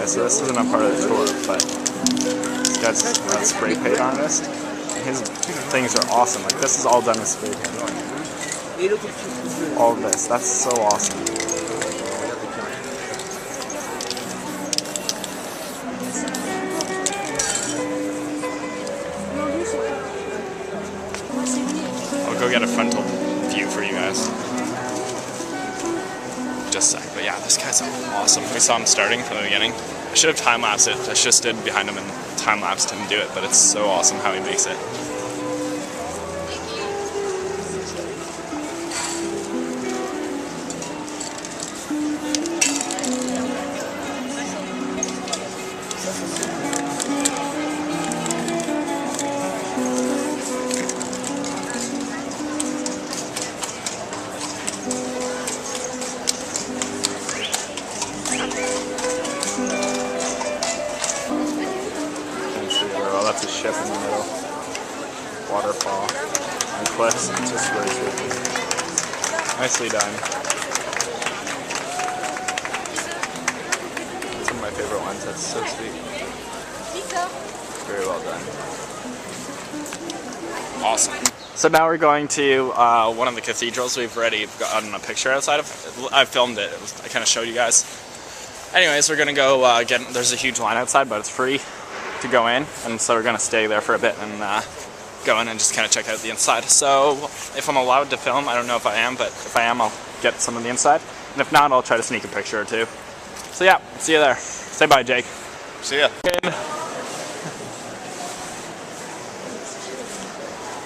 Okay, so this isn't a part of the tour, but this guy's a spray paint artist. His things are awesome. Like, this is all done with spray paint. All of this. That's so awesome. I'll go get a frontal view for you guys. Just a sec. But yeah, this guy's awesome. We saw him starting from the beginning. I should have time-lapsed it. I just stood behind him and time-lapsed him do it, but it's so awesome how he makes it. That's a ship in the middle. Waterfall and cliffs. It's just really tricky. Nicely done. It's one of my favorite ones. That's so sweet. Very well done. Awesome. So now we're going to one of the cathedrals we've already gotten a picture outside of. I filmed it. I kind of showed you guys. Anyways, we're gonna go there's a huge line outside, but it's free to go in, and so we're gonna stay there for a bit and go in and just kind of check out the inside. So if I'm allowed to film, I don't know if I am, but if I am, I'll get some of the inside, and if not, I'll try to sneak a picture or two. So yeah, see you there. Say bye, Jake. See ya.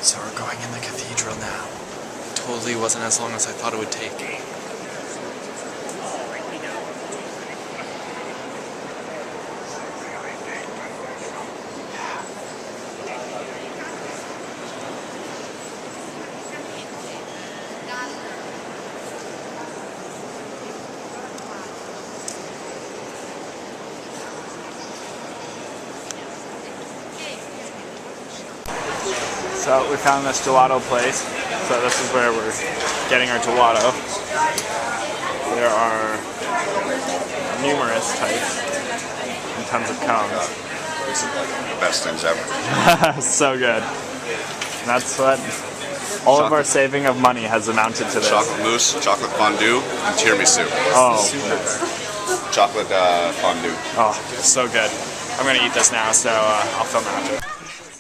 So we're going in the cathedral now. It totally wasn't as long as I thought it would take. So we found this gelato place. So this is where we're getting our gelato. There are numerous types and tons of cones. This is like the best things ever. So good. And that's what all of our saving of money has amounted to this. Chocolate mousse, chocolate fondue, and tiramisu. Oh. Chocolate fondue. Oh, so good. I'm gonna eat this now, so I'll film after.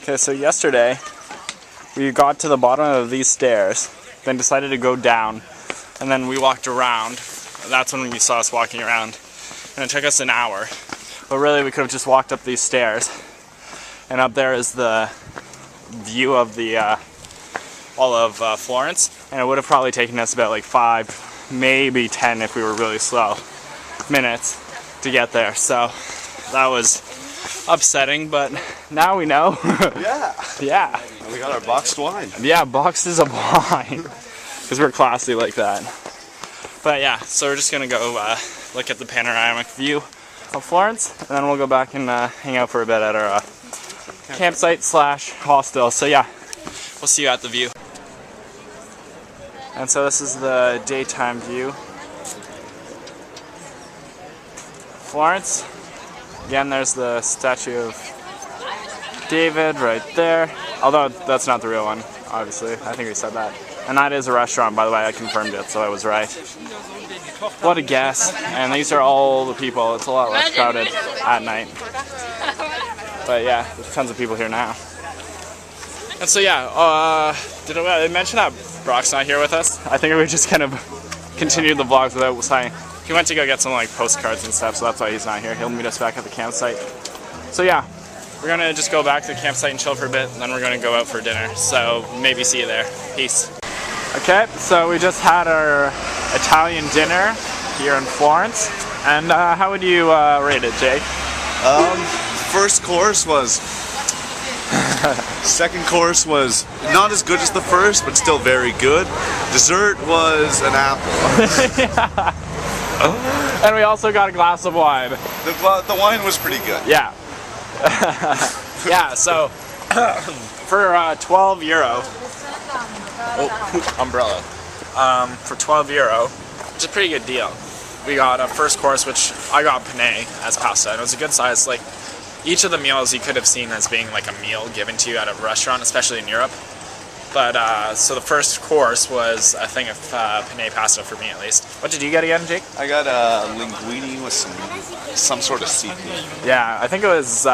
Okay, so yesterday we got to the bottom of these stairs, then decided to go down, and then we walked around. That's when you saw us walking around, and it took us an hour. But really, we could have just walked up these stairs, and up there is the view of the all of Florence, and it would have probably taken us about like 5, maybe 10 if we were really slow, minutes to get there. So that was upsetting, but now we know. Yeah. Yeah. We got our boxed wine. Yeah, boxes of wine. Because we're classy like that. But yeah, so we're just going to go look at the panoramic view of Florence, and then we'll go back and hang out for a bit at our campsite / hostel. So yeah, we'll see you at the view. And so this is the daytime view. Florence. Again, there's the statue of David right there. Although that's not the real one, obviously. I think we said that. And that is a restaurant, by the way. I confirmed it, so I was right. What a guess. And these are all the people. It's a lot less crowded at night. But yeah, there's tons of people here now. And so yeah, did I mention that Brock's not here with us? I think we just kind of continued the vlogs without saying. He went to go get some like postcards and stuff, so that's why he's not here. He'll meet us back at the campsite. So yeah, we're gonna just go back to the campsite and chill for a bit, and then we're gonna go out for dinner. So maybe see you there. Peace. Okay, so we just had our Italian dinner here in Florence. And how would you rate it, Jake? First course was... Second course was not as good as the first, but still very good. Dessert was an apple. Yeah. And we also got a glass of wine. The wine was pretty good. Yeah. Yeah, so for €12, oh, umbrella. For €12, which is a pretty good deal. we got a first course, which I got penne as pasta, and it was a good size. Like, each of the meals you could have seen as being like a meal given to you at a restaurant, especially in Europe. But, so the first course was a thing of penne pasta for me, at least. What did you get again, Jake? I got linguine with some sort of seafood. Yeah, I think it was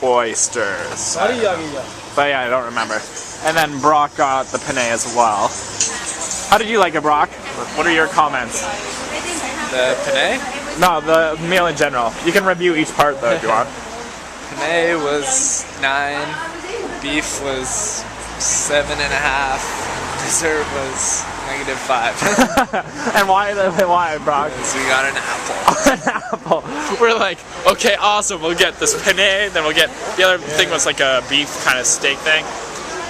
oysters. But yeah, I don't remember. And then Brock got the penne as well. How did you like it, Brock? What are your comments? The penne? No, the meal in general. You can review each part though if you want. Penne was 9, beef was 7.5, dessert was -5. And why, Brock? So we got an apple. An apple. We're like, okay, awesome. We'll get this penne. Then we'll get the other thing was like a beef kind of steak thing.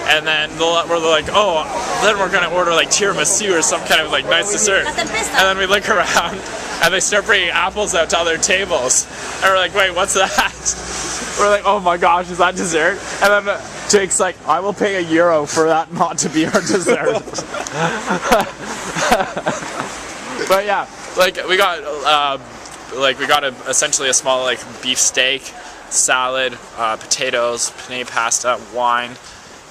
And then we're like, oh, then we're gonna order like tiramisu or some kind of like nice dessert. And then we look around, and they start bringing apples out to other tables. And we're like, wait, what's that? We're like, oh my gosh, is that dessert? And then Jake's like, I will pay €1 for that not to be our dessert. But yeah, like we got essentially a small like beef steak, salad, potatoes, penne pasta, wine,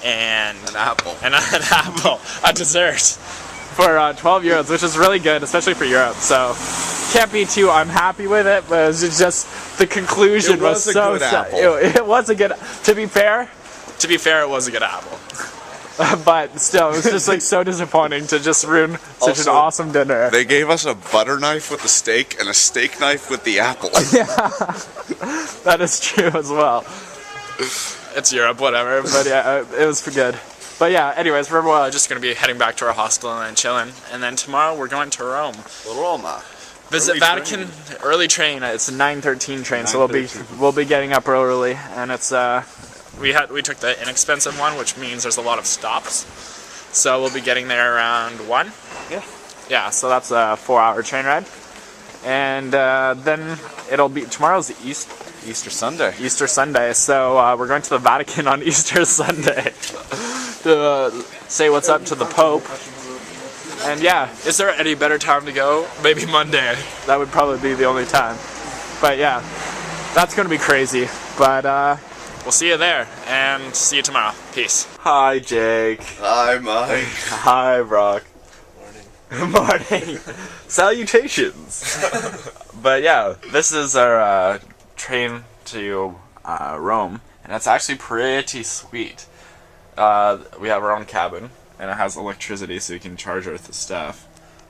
and An apple. And an apple, a dessert for €12, which is really good, especially for Europe. So can't be too unhappy with it, but it was just the conclusion It was a so good sad. apple. It was a good. To be fair, it was a good apple. But still, it was just like so disappointing to just ruin such an Also, awesome dinner. They gave us a butter knife with the steak and a steak knife with the apple. That is true as well. It's Europe, whatever. But yeah, it was good. But yeah, anyways, we're just going to be heading back to our hostel and chilling. And then tomorrow we're going to Rome. Roma. Visit Early Vatican, train. early train. It's a 9:13 train, so 9:13. we'll be getting up early. And it's we took the inexpensive one, which means there's a lot of stops. So we'll be getting there around 1. Yeah. Yeah, so that's a 4-hour train ride. And then it'll be tomorrow's Easter Sunday. Easter Sunday, so we're going to the Vatican on Easter Sunday to say what's up to the Pope. And yeah, is there any better time to go? Maybe Monday. That would probably be the only time. But yeah, that's going to be crazy. But we'll see you there, and see you tomorrow. Peace. Hi, Jake. Hi, Mike. Hi, Brock. Morning. Salutations. But yeah, this is our train to Rome, and it's actually pretty sweet. We have our own cabin, and it has electricity, so you can charge our stuff.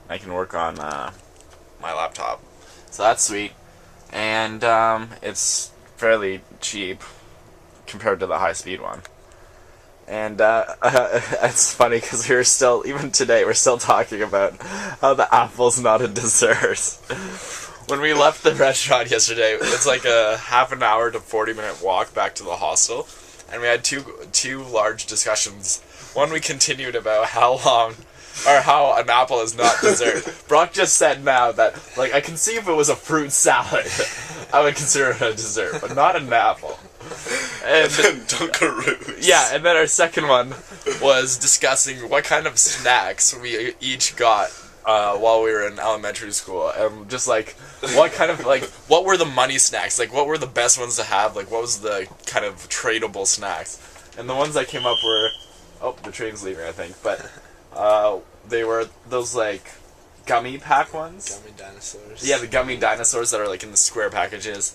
I can work on my laptop, so that's sweet. And it's fairly cheap compared to the high-speed one. And it's funny because even today, we're still talking about how the apple's not a dessert. When we left the restaurant yesterday, it's like a half an hour to 40-minute walk back to the hostel, and we had two large discussions. One, we continued about how an apple is not dessert. Brock just said now that, like, I can see if it was a fruit salad, I would consider it a dessert, but not an apple. And Dunkaroos. yeah, and then our second one was discussing what kind of snacks we each got while we were in elementary school, and just like what were the money snacks, like what were the best ones to have, like what was the kind of tradable snacks. And the ones that came up were, oh, the train's leaving, I think, but they were those like gummy pack ones. Gummy dinosaurs. Yeah, the gummy dinosaurs that are like in the square packages.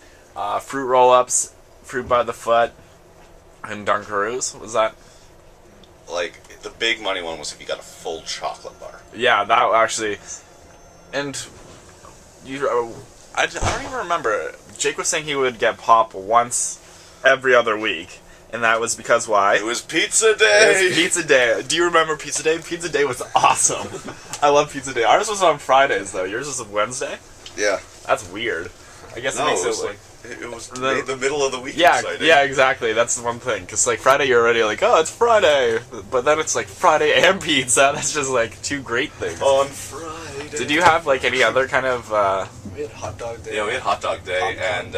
Fruit roll-ups, fruit by the foot, and Dunkaroos. Was that? Like, the big money one was if you got a full chocolate bar. Yeah, that actually. And I don't even remember. Jake was saying he would get pop once every other week, and that was because why? It was pizza day! It was pizza day. Do you remember pizza day? Pizza day was awesome. I love pizza day. Ours was on Fridays, though. Yours was on Wednesday? Yeah. That's weird. I guess No, it makes it was it like, it was the middle of the week yeah, exciting. yeah, exactly. That's the one thing. Because, like, Friday, you're already like, oh, it's Friday. But then it's, like, Friday and pizza. That's just, like, two great things. On Friday. Did you have, like, any other kind of, We had hot dog day. Yeah, we had hot dog day, and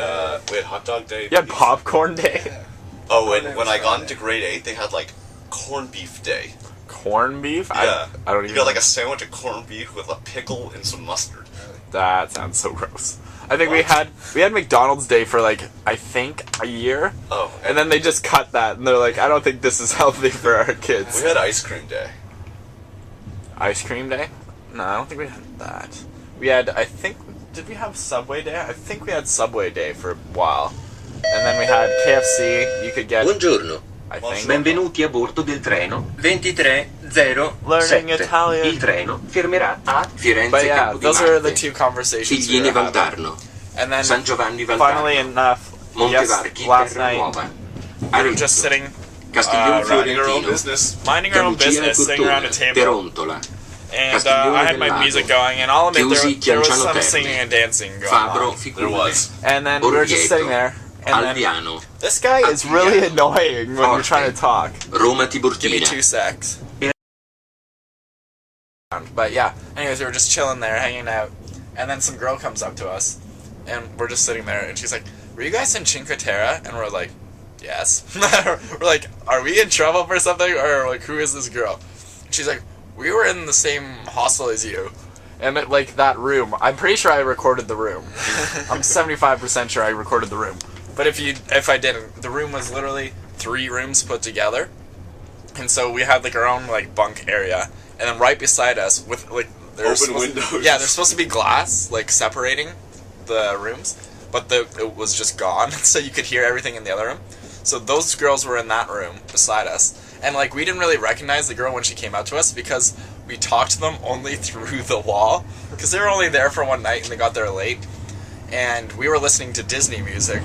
we had hot dog day. You had popcorn day? Yeah. Oh, when I got into grade 8, they had, like, corned beef day. Corned beef? Yeah. I don't even You got, like, a sandwich of corned beef with a pickle and some mustard. That sounds so gross. I think we had McDonald's Day for like I think a year, Oh, and then they just cut that, and they're like, I don't think this is healthy for our kids. we had ice cream day. Ice cream day? No, I don't think we had that. We had, I think, did we have Subway Day? I think we had Subway Day for a while, and then we had KFC. You could get, Buongiorno, I think. benvenuti a bordo del treno 2307. Learning Italian. Il treno fermerà a Firenze But yeah, Campo di those are the Marte, two conversations we Figline were having. Valdarno, And then San Giovanni finally Valdarno, enough, yes, Montevarchi last Terra night Nuova, we were just Arezzo, sitting, Castiglione Running our own Fiorentino, business. minding our own Galluccia business, sitting around a Curtone, table, Perontola, and Castiglione I had my del Lago, music going, and I'll admit Chiusi, there was Chianciano some Terme, singing and dancing going Fabro, on. Ficune, There was. And then we were just sitting there, and then Alviano, this guy is really Alviano, annoying when you're trying to talk. Roma Give me Tiburtina. 2 secs. But yeah, anyways, we were just chilling there, hanging out, and then some girl comes up to us, and we're just sitting there, and she's like, "Were you guys in Cinque Terre?" And we're like, "Yes." We're like, "Are we in trouble for something, or like, who is this girl?" And she's like, "We were in the same hostel as you." And like that room, I'm pretty sure I recorded the room. I'm 75% sure I recorded the room. But if I didn't, the room was literally 3 rooms put together. And so we had like our own like bunk area, and then right beside us with like Open windows. Yeah, there's supposed to be glass like separating the rooms, but it was just gone, so you could hear everything in the other room. So those girls were in that room beside us, and like we didn't really recognize the girl when she came out to us because we talked to them only through the wall, because they were only there for one night and they got there late, and we were listening to Disney music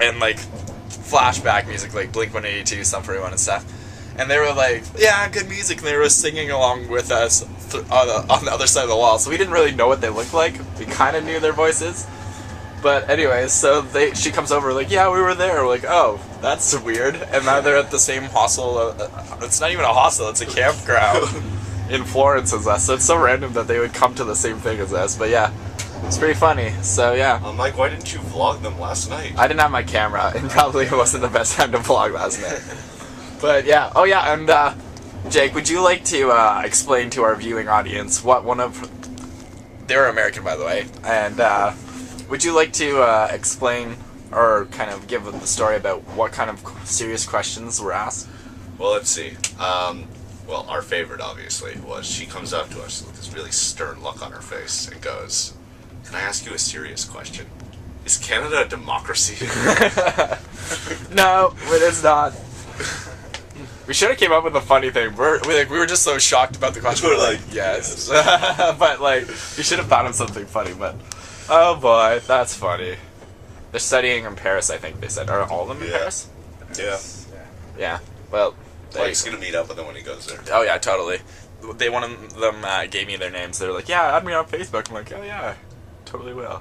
and like flashback music like Blink-182, Sum 41 and stuff. And they were like, yeah, good music, and they were singing along with us on the other side of the wall. So we didn't really know what they looked like. We kind of knew their voices. But anyways, so she comes over like, yeah, we were there. We're like, oh, that's weird. And now they're at the same hostel. It's not even a hostel, it's a campground in Florence as us. So it's so random that they would come to the same thing as us. But yeah, it's pretty funny. So yeah. Mike, why didn't you vlog them last night? I didn't have my camera, and probably wasn't the best time to vlog last night. But yeah, oh yeah, and Jake, would you like to explain to our viewing audience what one of... They're American, by the way, and would you like to explain or kind of give the story about what kind of serious questions were asked? Well, let's see. Well, our favorite, obviously, was she comes up to us with this really stern look on her face and goes, "Can I ask you a serious question? Is Canada a democracy?" No, it is not. We should have came up with a funny thing. We were just so shocked about the question. We're We're like, yes. But like, we should have thought of something funny. But oh boy, that's funny. They're studying in Paris, I think they said. Are all of them in Yeah. Paris? Yeah. Yeah. Well, Mike's gonna meet up with them when he goes there. oh yeah, totally. One of them gave me their names. They're like, yeah, add me on Facebook. I'm like, oh yeah, totally will.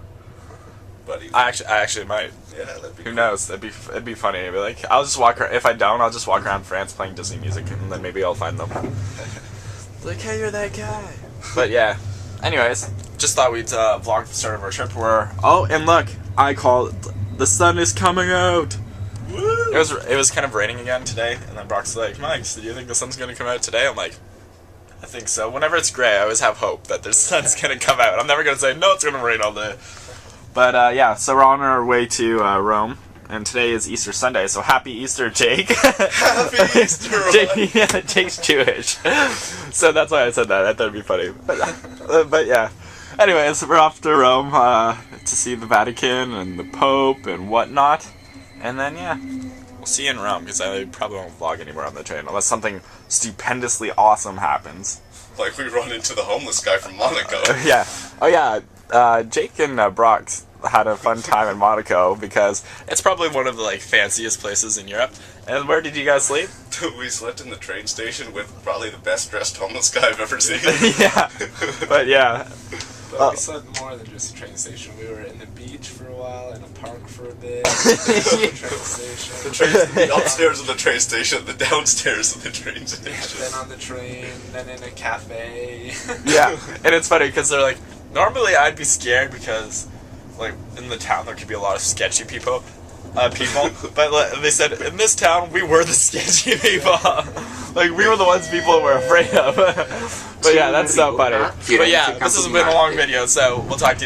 Buddy. I actually might. Yeah, that'd be Who cool. knows? It'd be funny. I'd be like, I'll just walk. If I don't, I'll just walk around France playing Disney music, and then maybe I'll find them. Like, hey, you're that guy. But yeah. Anyways, just thought we'd vlog the start of our trip. And look, I called. The sun is coming out. Woo! It was kind of raining again today, and then Brock's like, Mike, do you think the sun's gonna come out today? I'm like, I think so. Whenever it's gray, I always have hope that the sun's gonna come out. I'm never gonna say no, it's gonna rain all day. But yeah, so we're on our way to Rome, and today is Easter Sunday. So happy Easter, Jake. Happy Easter, Jake, yeah, Jake's Jewish, so that's why I said that. I thought it'd be funny. But yeah. Anyways, we're off to Rome to see the Vatican and the Pope and whatnot, and then yeah, we'll see you in Rome because I probably won't vlog anymore on the train unless something stupendously awesome happens. Like we run into the homeless guy from Monaco. Yeah. Oh yeah. Jake and Brock had a fun time in Monaco because it's probably one of the like fanciest places in Europe. And where did you guys sleep? We slept in the train station with probably the best dressed homeless guy I've ever seen. Yeah. But yeah. But we slept more than just a train station. We were in the beach for a while, in a park for a bit, train station. The upstairs of the train station, the downstairs of the train Then station. on the train, then in a cafe. Yeah. And it's funny because they're like, normally I'd be scared because like in the town there could be a lot of sketchy people. But they said in this town we were the sketchy people. Like, we were the ones people were afraid of. But yeah, that's so funny. But yeah, this has been a long video, so we'll talk to you later.